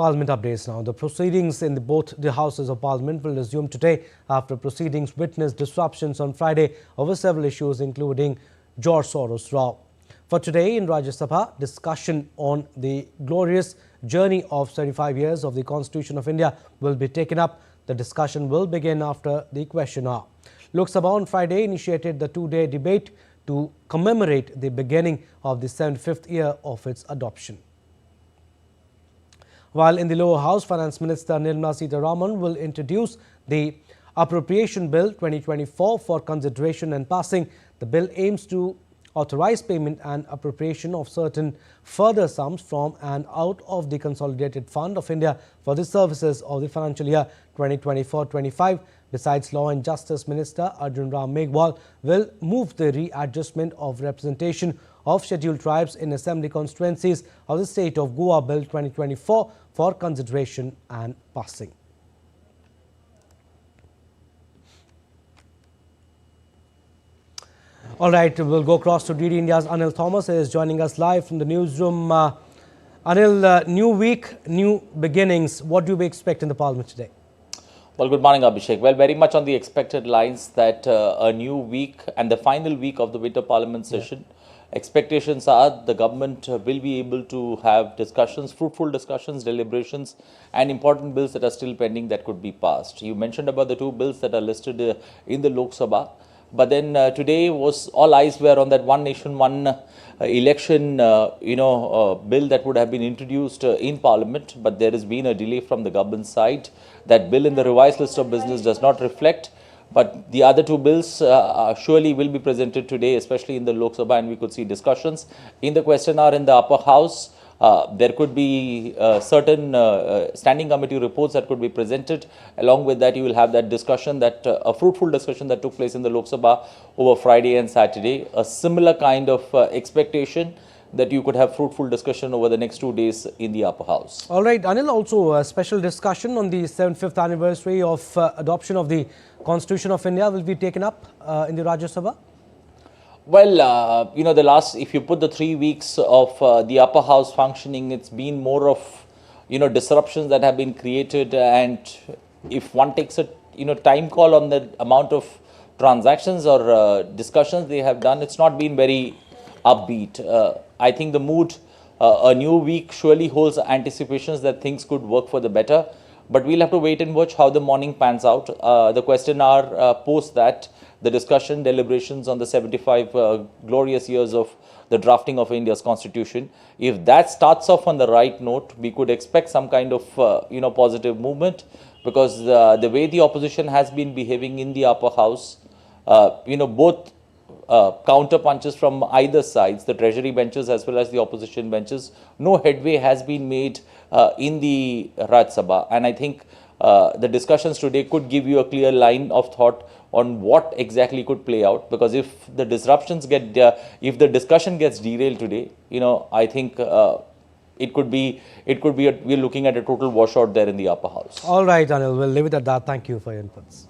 Parliament updates now. The proceedings in both the Houses of Parliament will resume today after proceedings witnessed disruptions on Friday over several issues, including George Soros Rao. For today in Rajya Sabha, discussion on the glorious journey of 75 years of the Constitution of India will be taken up. The discussion will begin after the question hour. Lok Sabha on Friday initiated the two-day debate to commemorate the beginning of the 75th year of its adoption. While in the lower house, Finance Minister Nirmala Sitharaman will introduce the Appropriation Bill 2024 for consideration and passing. The bill aims to authorize payment and appropriation of certain further sums from and out of the Consolidated Fund of India for the services of the financial year 2024-25. Besides, Law and Justice Minister Arjun Ram Meghwal will move the readjustment of representation of scheduled tribes in assembly constituencies of the state of Goa Bill 2024 for consideration and passing. All right, we'll go across to DD India's Anil Thomas is joining us live from the newsroom. Anil, new week, new beginnings. What do we expect in the Parliament today? Well, good morning, Abhishek. Well, very much on the expected lines that a new week and the final week of the winter Parliament session. Expectations are the government will be able to have discussions, fruitful discussions, deliberations, and important bills that are still pending that could be passed. You mentioned about the two bills that are listed in the Lok Sabha. But then today was all eyes were on that one nation, one election, bill that would have been introduced in Parliament. But there has been a delay from the government side. That bill in the revised list of business does not reflect. But the other two bills surely will be presented today, especially in the Lok Sabha, and we could see discussions. In the question hour in the upper house, there could be certain standing committee reports that could be presented. Along with that, you will have that discussion, that a fruitful discussion that took place in the Lok Sabha over Friday and Saturday. A similar kind of expectation that you could have fruitful discussion over the next 2 days in the upper house. All right, Anil, also a special discussion on the 75th anniversary of adoption of the Constitution of India will be taken up in the Rajya Sabha. Well, the last, if you put the 3 weeks of the upper house functioning, it's been more of, disruptions that have been created. And if one takes a, time call on the amount of transactions or discussions they have done, it's not been very upbeat. I think the mood, a new week surely holds anticipations that things could work for the better. But we'll have to wait and watch how the morning pans out. The question hour post that, the discussion, deliberations on the 75 glorious years of the drafting of India's constitution. If that starts off on the right note, we could expect some kind of, positive movement, because the way the opposition has been behaving in the upper house, both counter punches from either sides, the treasury benches as well as the opposition benches, no headway has been made in the Rajya Sabha. And I think the discussions today could give you a clear line of thought on what exactly could play out, because if the disruptions get, if the discussion gets derailed today, I think we're looking at a total washout there in the upper house. All right, Anil, we'll leave it at that. Thank you for your inputs.